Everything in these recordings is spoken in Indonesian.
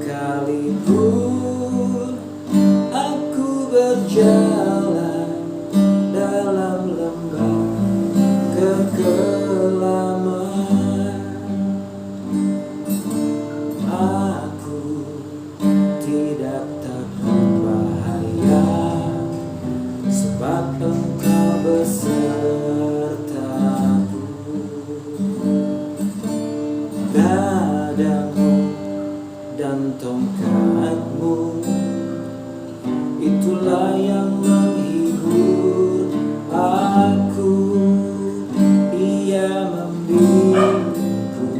Sekalipun aku berjalan dalam lembah kekelaman, aku tidak takut bahaya, sebab Engkau besertaku. Gadamu dan tongkatmu, itulah yang menghibur aku. Ia membimbingku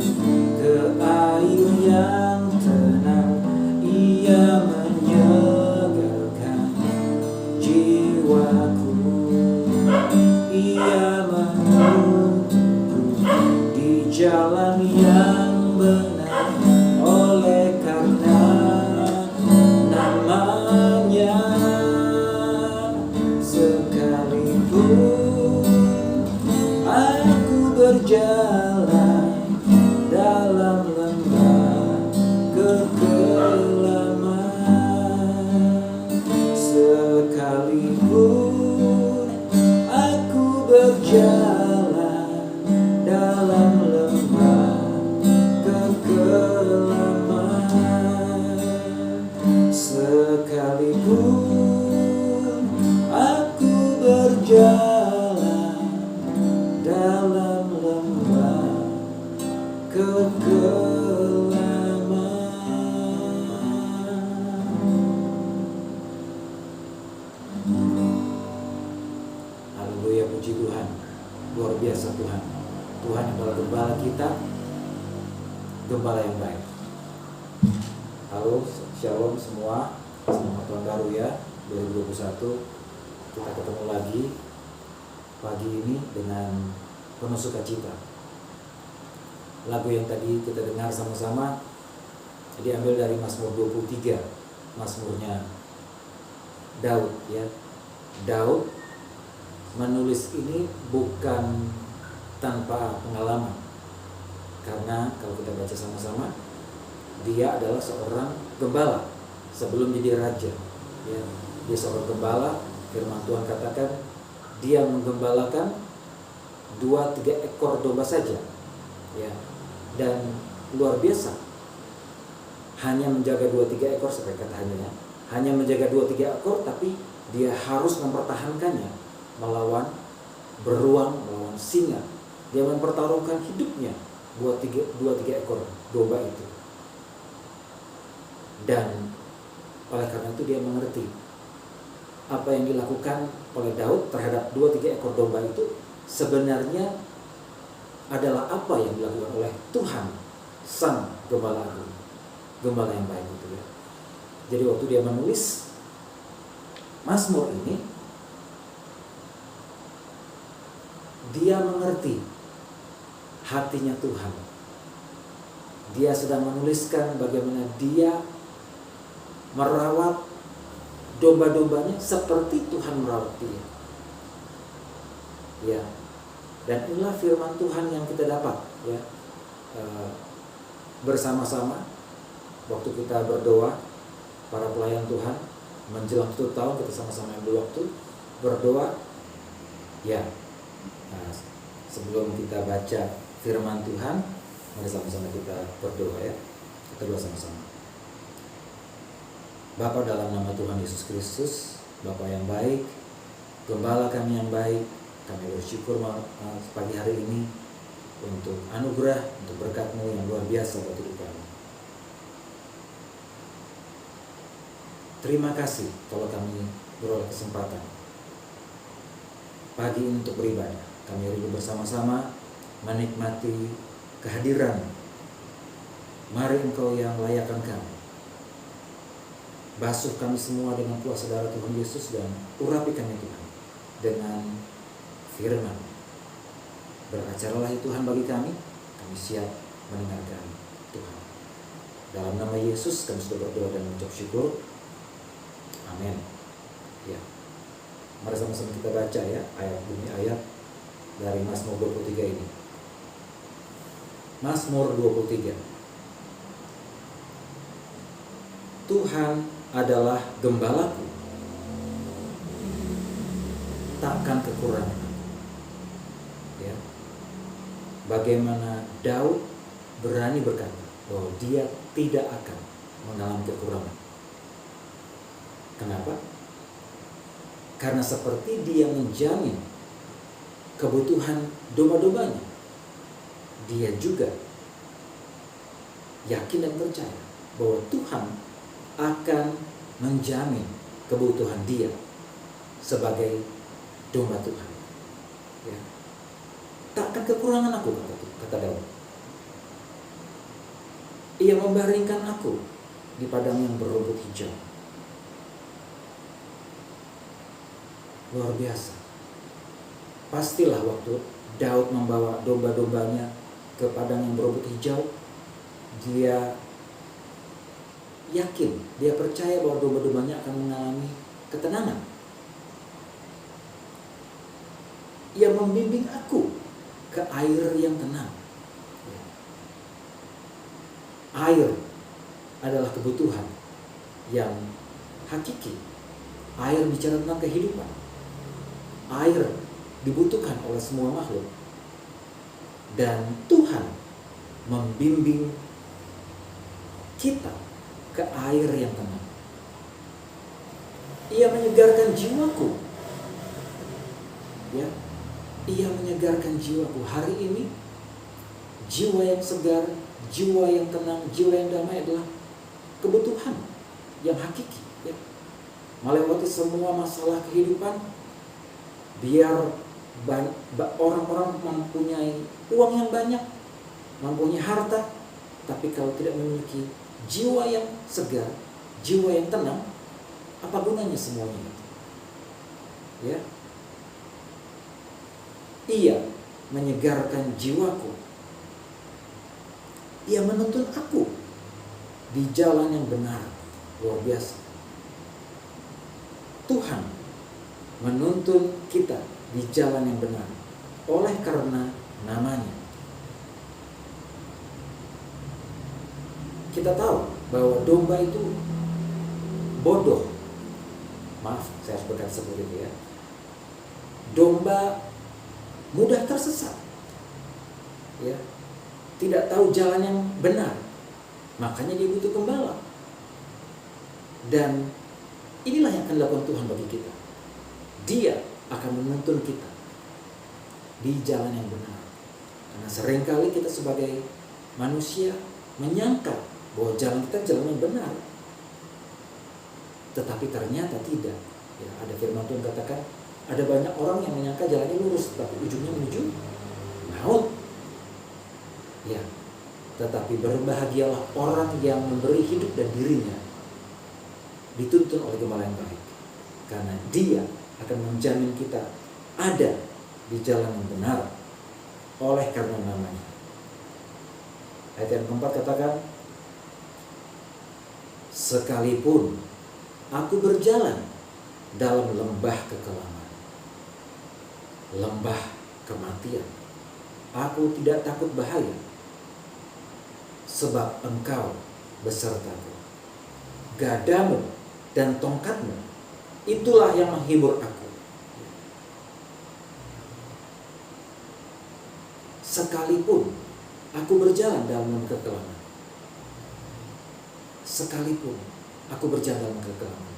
ke air yang tenang, ia menyegarkan jiwaku. Ia menuntunku di jalan yang benar, oleh karena namanya. Sekalipun aku berjalan dalam lembah kekelaman, sekalipun aku berjalan dalam lembah kekelaman, sekalipun aku berjalan dalam lembah kekelaman. Haleluya, puji Tuhan. Luar biasa Tuhan. Tuhan adalah gembala kita, gembala yang baik. Halo, shalom semua. Selamat tahun baru ya, 2021. Kita ketemu lagi pagi ini dengan penuh sukacita. Lagu yang tadi kita dengar sama-sama diambil dari Mazmur 23, Mazmurnya Daud ya. Daud menulis ini bukan tanpa pengalaman, karena kalau kita baca sama-sama, dia adalah seorang gembala sebelum jadi raja ya. Dia seorang gembala. Firman Tuhan katakan dia menggembalakan 2-3 ekor domba saja ya. Dan luar biasa, hanya menjaga 2-3 ekor, sampai kata hanya menjaga 2-3 ekor, tapi dia harus mempertahankannya melawan beruang, melawan singa. Dia mempertaruhkan hidupnya buat 2-3 ekor domba itu. Dan oleh karena itu dia mengerti apa yang dilakukan oleh Daud terhadap 2-3 ekor domba itu sebenarnya adalah apa yang dilakukan oleh Tuhan, Sang Gembala Agung, gembala yang baik itu ya. Jadi waktu dia menulis Mazmur ini, dia mengerti hatinya Tuhan. Dia sedang menuliskan bagaimana dia merawat domba-dombanya seperti Tuhan merawat dia. Ya. Dan inilah firman Tuhan yang kita dapat ya, bersama-sama waktu kita berdoa, para pelayan Tuhan menjelang tutup tahun, kita sama-sama ambil waktu berdoa ya. Nah, sebelum kita baca firman Tuhan, mari sama-sama kita berdoa ya. Kita doa sama-sama. Bapa, dalam nama Tuhan Yesus Kristus, Bapa yang baik, Gembala kami yang baik, kami bersyukur pagi hari ini untuk anugerah, untuk berkat-Mu yang luar biasa buat hidup kami. Terima kasih kalau kami beroleh kesempatan pagi ini untuk beribadah. Kami rindu bersama-sama menikmati kehadiran. Mari Engkau yang layakkan kami. Basuh kami semua dengan kuasa darah Tuhan Yesus, dan urapi kami Tuhan dengan firman. Beracaralah ya Tuhan bagi kami siap mendengarkan Tuhan. Dalam nama Yesus kami sudah berdoa dan mengucap syukur. Amin. Ya. Mari sama-sama kita baca ya ayat demi ayat dari Mazmur 23 ini. Mazmur 23. Tuhan adalah gembalaku, takkan kekurangan. Ya. Bagaimana Daud berani berkata bahwa dia tidak akan mengalami kekurangan. Kenapa? Karena seperti dia menjamin kebutuhan domba-dombanya, dia juga yakin dan percaya bahwa Tuhan akan menjamin kebutuhan dia sebagai domba Tuhan. Ya. Takkan kekurangan aku, kata Daud. Ia membaringkan aku di padang yang berumput hijau. Luar biasa. Pastilah waktu Daud membawa domba-dombanya ke padang yang berumput hijau, dia yakin, dia percaya bahwa domba-dombanya akan mengalami ketenangan. Ia membimbing aku ke air yang tenang. Air adalah kebutuhan yang hakiki. Air bicara tentang kehidupan. Air dibutuhkan oleh semua makhluk. Dan Tuhan membimbing kita ke air yang tenang. Ia menyegarkan jiwaku. Ya, ia menyegarkan jiwaku. Hari ini jiwa yang segar, jiwa yang tenang, jiwa yang damai adalah kebutuhan yang hakiki. Ya. Melewati semua masalah kehidupan, biar orang-orang mempunyai uang yang banyak, mempunyai harta, tapi kalau tidak memiliki jiwa yang segar, jiwa yang tenang, apa gunanya semuanya itu? Ya. Ia menyegarkan jiwaku. Ia menuntun aku di jalan yang benar. Luar biasa. Tuhan menuntun kita di jalan yang benar oleh karena namanya. Kita tahu bahwa domba itu bodoh. Maaf, saya harus berkata seperti itu ya. Domba mudah tersesat. Ya. Tidak tahu jalan yang benar. Makanya dia butuh gembala. Dan inilah yang akan dilakukan Tuhan bagi kita. Dia akan menuntun kita di jalan yang benar. Karena seringkali kita sebagai manusia menyangka bahwa jalan kita jalan yang benar. Tetapi ternyata tidak. Ya, ada firman Tuhan katakan, ada banyak orang yang menyangka jalannya lurus, tapi ujungnya menuju maut. Ya, tetapi berbahagialah orang yang memberi hidup dan dirinya dituntun oleh gembala yang baik, karena dia akan menjamin kita ada di jalan yang benar oleh karena namanya. Ayat yang keempat katakan, sekalipun aku berjalan dalam lembah kekelaman, lembah kematian, aku tidak takut bahaya, sebab Engkau besertaku. Gadamu dan tongkatmu, itulah yang menghibur aku. Sekalipun aku berjalan dalam lembah kekelaman, sekalipun aku berjalan dalam kekelaman.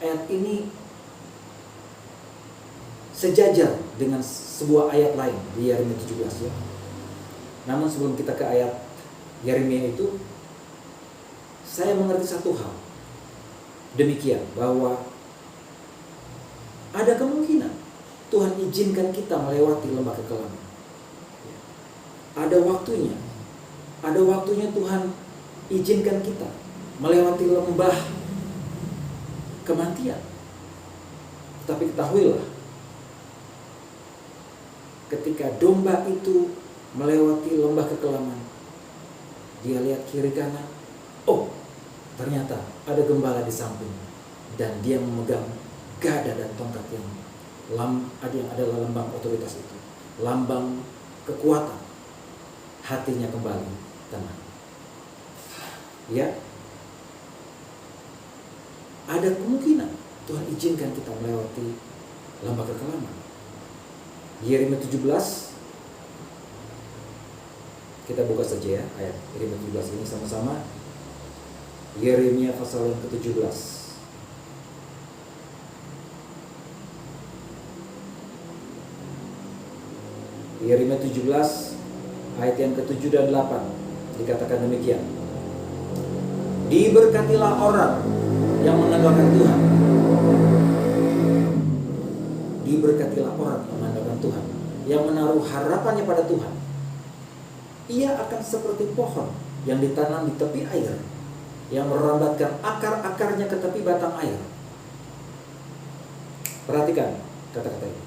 Ayat ini sejajar dengan sebuah ayat lain di Yeremia 17 ya. Namun sebelum kita ke ayat Yeremia itu, saya mengerti satu hal. Demikian, bahwa ada kemungkinan Tuhan izinkan kita melewati lembah kekelaman. Ada waktunya Tuhan izinkan kita melewati lembah kematian. Tapi ketahuilah, ketika domba itu melewati lembah kekelaman, dia lihat kiri kanan, oh ternyata ada gembala di samping, dan dia memegang gada dan tongkat yang adalah lambang otoritas itu, lambang kekuatan. Hatinya kembali tenang. Ya, ada kemungkinan Tuhan izinkan kita melewati lembah kekelaman. Yeremia 17, kita buka saja ya ayat Yeremia 17 ini sama-sama. Yeremia pasal yang ke-17. Yeremia 17 ayat yang ke-7 dan 8 dikatakan demikian. Diberkatilah orang yang mengandalkan Tuhan. Diberkatilah orang yang mengandalkan Tuhan, yang menaruh harapannya pada Tuhan. Ia akan seperti pohon yang ditanam di tepi air, yang merambatkan akar-akarnya ke tepi batang air. Perhatikan kata-kata ini.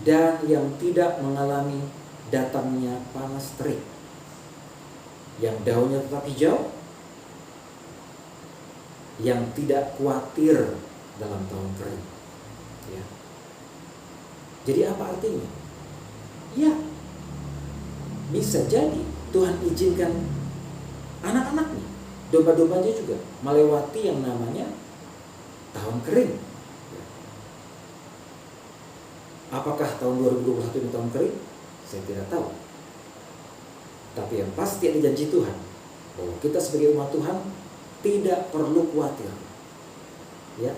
Dan yang tidak mengalami datangnya panas terik, yang daunnya tetap hijau, yang tidak khawatir dalam tahun kering. Ya. Jadi apa artinya? Ya, bisa jadi Tuhan izinkan anak-anaknya, domba-dombanya juga melewati yang namanya tahun kering. Apakah tahun 2021 ini tahun kering? Saya tidak tahu. Tapi yang pasti ada janji Tuhan bahwa kita sebagai umat Tuhan tidak perlu khawatir. Ya.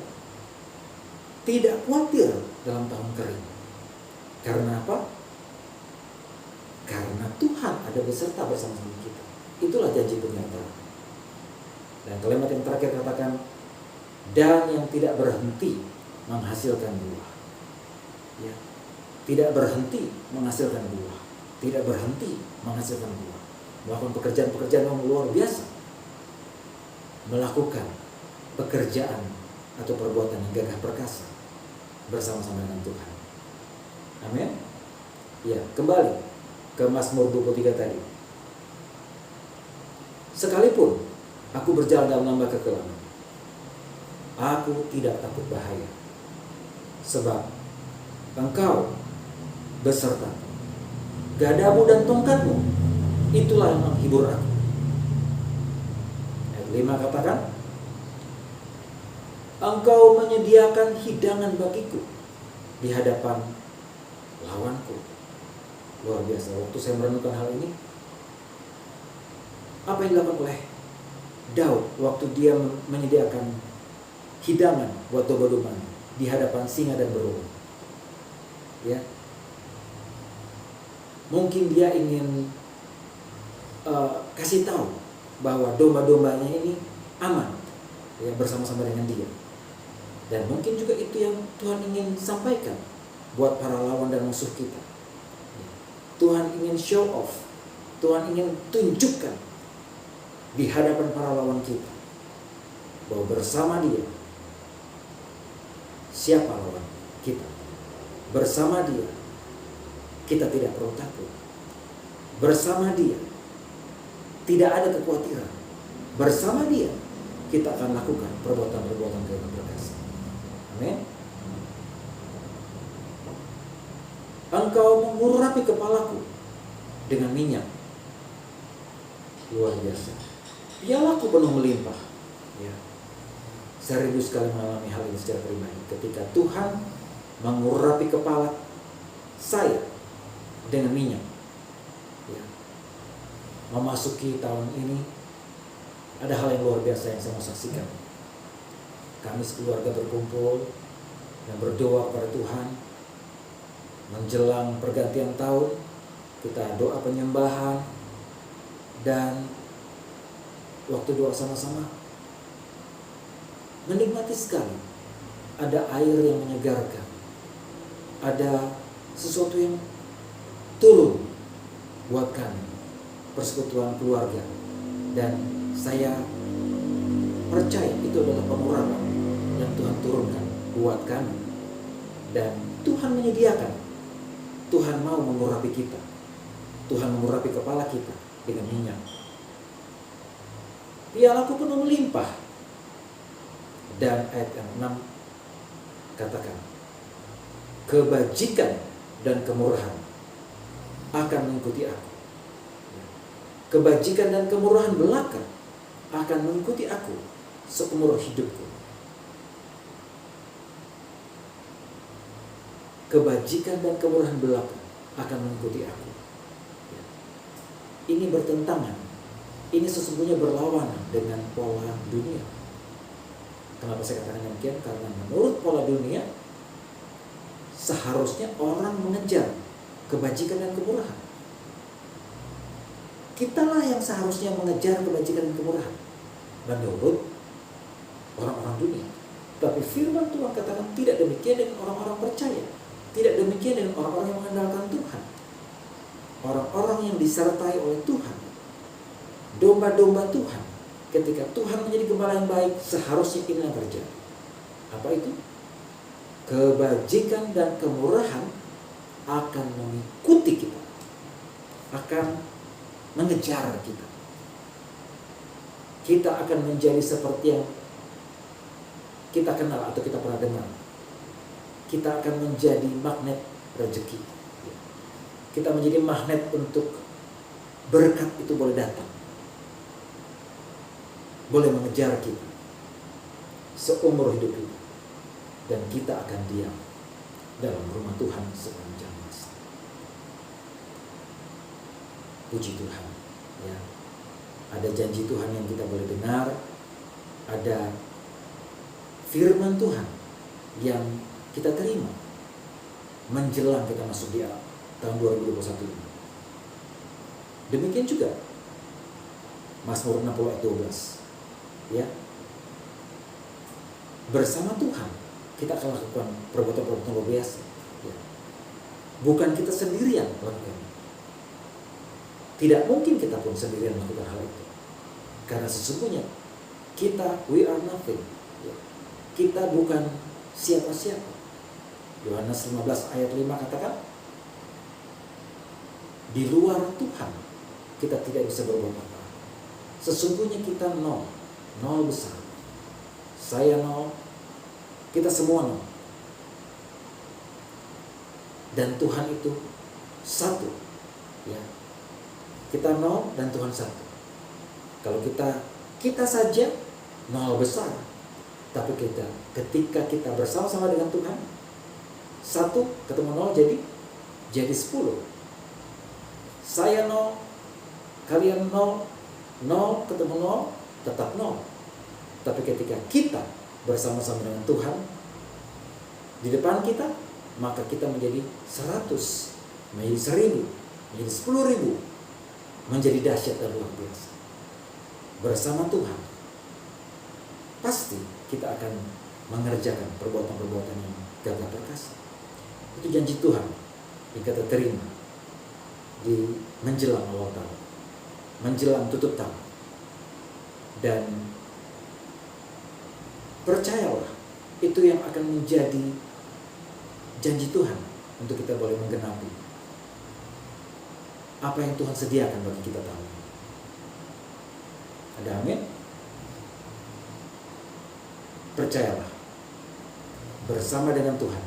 Tidak khawatir dalam tahun kering. Karena apa? Karena Tuhan ada beserta bersama-sama kita. Itulah janji penyertaan. Dan kalimat yang terakhir katakan, dan yang tidak berhenti menghasilkan buah. Ya. Tidak berhenti menghasilkan buah. Tidak berhenti menghasilkan buah. Melakukan pekerjaan-pekerjaan yang luar biasa. Melakukan pekerjaan atau perbuatan yang gagah perkasa bersama-sama dengan Tuhan. Amin. Ya, kembali ke Mazmur 23 tadi. Sekalipun aku berjalan dalam lembah kekelaman, aku tidak takut bahaya, sebab Engkau beserta gadamu dan tongkatmu, itulah yang menghibur aku. Ayat 5 katakan, Engkau menyediakan hidangan bagiku di hadapan lawanku. Luar biasa. Waktu saya merenungkan hal ini, apa yang dilakukan oleh Daud waktu dia menyediakan hidangan buat domba-domba di hadapan singa dan beruang. Ya, mungkin dia ingin kasih tahu bahwa domba-dombanya ini aman, ya, bersama-sama dengan dia. Dan mungkin juga itu yang Tuhan ingin sampaikan buat para lawan dan musuh kita. Tuhan ingin show off, Tuhan ingin tunjukkan di hadapan para lawan kita bahwa bersama dia, siapa lawan kita? Bersama dia, kita tidak perlu takut. Bersama dia, tidak ada kekhawatiran. Bersama dia, kita akan lakukan perbuatan-perbuatan gagah perkasa. Amin. Engkau mengurapi kepalaku dengan minyak. Luar biasa. Pialaku penuh melimpah. Ya. Saya rindu sekali mengalami hal ini secara pribadi. Ketika Tuhan mengurapi kepala saya dengan minyak. Ya. Memasuki tahun ini, ada hal yang luar biasa yang saya mau saksikan. Kami sekeluarga berkumpul dan berdoa kepada Tuhan. Menjelang pergantian tahun, kita doa penyembahan, dan waktu doa sama-sama menikmati sekali. Ada air yang menyegarkan, ada sesuatu yang turun buat kami, persekutuan keluarga. Dan saya percaya itu adalah pengurapan yang Tuhan turunkan buat kami. Dan Tuhan menyediakan, Tuhan mau mengurapi kita. Tuhan mengurapi kepala kita dengan minyak. Pialaku penuh melimpah. Dan ayat yang 6 katakan, kebajikan dan kemurahan akan mengikuti aku. Kebajikan dan kemurahan belaka akan mengikuti aku seumur hidupku. kebajikan dan kemurahan belaka akan mengikuti aku. Ini bertentangan. Ini sesungguhnya berlawanan dengan pola dunia. Kenapa saya katakan demikian? Karena menurut pola dunia, seharusnya orang mengejar kebajikan dan kemurahan. Kitalah yang seharusnya mengejar kebajikan dan kemurahan menurut orang-orang dunia. Tapi firman Tuhan katakan tidak demikian dengan orang-orang percaya. Tidak demikian dengan orang-orang yang mengandalkan Tuhan. Orang-orang yang disertai oleh Tuhan, domba-domba Tuhan. Ketika Tuhan menjadi gembala yang baik, seharusnya ini yang terjadi. Apa itu? Kebajikan dan kemurahan akan mengikuti kita, akan mengejar kita. Kita akan menjadi seperti yang kita kenal atau kita pernah dengar. Kita akan menjadi magnet rezeki. Kita menjadi magnet untuk berkat itu boleh datang, boleh mengejar kita seumur hidup kita, dan kita akan diam dalam rumah Tuhan sepanjang masa. Puji Tuhan, ya. Ada janji Tuhan yang kita boleh dengar, ada firman Tuhan yang kita terima menjelang kita masuk di tahun 2021 ini. Demikian juga Mazmur 60 ayat 12. Ya. Bersama Tuhan kita akan lakukan perbuatan-perbuatan luar biasa. Ya. Bukan kita sendirian melakukan. Tidak mungkin kita pun sendirian melakukan hal itu. Karena sesungguhnya we are nothing. Ya. Kita bukan siapa-siapa. Yohanes 15 ayat 5 katakan, di luar Tuhan kita tidak bisa berbuat apa. Sesungguhnya kita nol besar. Saya nol, kita semua nol. Dan Tuhan itu satu. Ya. Kita nol dan Tuhan satu. Kalau kita saja nol besar. Tapi ketika kita bersama-sama dengan Tuhan, satu ketemu nol jadi 10. Saya nol, kalian nol, nol ketemu nol, tetap nol. Tapi ketika kita bersama-sama dengan Tuhan di depan kita, maka kita menjadi 100, menjadi 1000, menjadi 10.000, menjadi dahsyat dan luar biasa. Bersama Tuhan, pasti kita akan mengerjakan perbuatan-perbuatan yang gagah perkasa. Itu janji Tuhan yang kita terima di menjelang awal tahun, menjelang tutup tahun. Dan percayalah, itu yang akan menjadi janji Tuhan untuk kita boleh menggenapi apa yang Tuhan sediakan bagi kita tahun ini. Ada amin? Percayalah, bersama dengan Tuhan,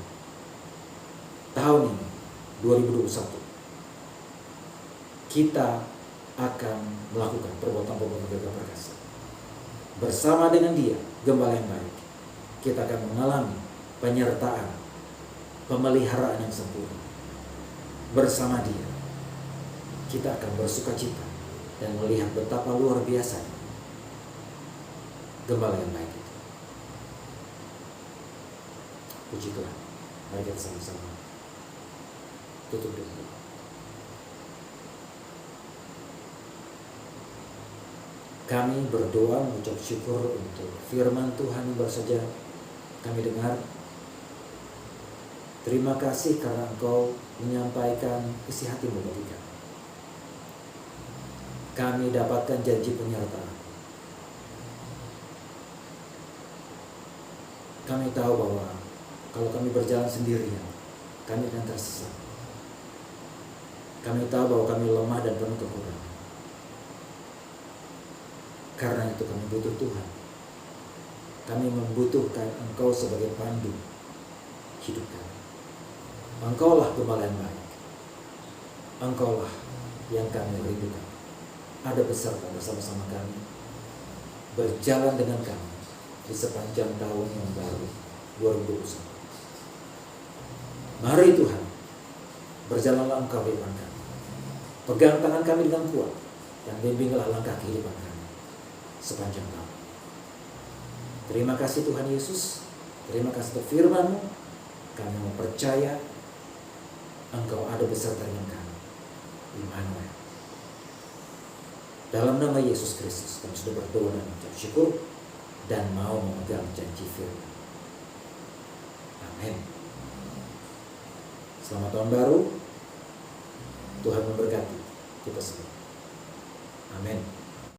tahun ini 2021 kita akan melakukan perbuatan-perbuatan gagah perkasa. Bersama dengan Dia, Gembala yang baik, kita akan mengalami penyertaan, pemeliharaan yang sempurna. Bersama Dia, kita akan bersukacita dan melihat betapa luar biasa Gembala yang baik itu. Puji Tuhan. Mari kita sama-sama tutup doa. Kami berdoa mengucap syukur untuk firman Tuhan yang baru saja kami dengar. Terima kasih karena Engkau menyampaikan isi hati-Mu bagi kami. Kami dapatkan janji penyertaan. Kami tahu bahwa kalau kami berjalan sendirian, kami akan tersesat. Kami tahu bahwa kami lemah dan penuh kekurangan. Karena itu kami butuh Tuhan. Kami membutuhkan Engkau sebagai pandu hidup kami. Engkaulah Gembala yang baik. Engkaulah yang kami rindukan. Ada beserta bersama-sama kami, berjalan dengan kami di sepanjang tahun yang baru 2021. Mari Tuhan, berjalanlah Engkau di depan kami. Pegang tangan kami dengan kuat dan bimbinglah langkah kehidupan kami sepanjang tahun. Terima kasih Tuhan Yesus. Terima kasih untuk firman-Mu. Kami mempercaya Engkau ada beserta dengan kami. Immanuel. Dalam nama Yesus Kristus kami sudah berdoa dan mengucap syukur dan mau memegang janji firman. Amin. Selamat tahun baru. Tuhan memberkati kita semua. Amin.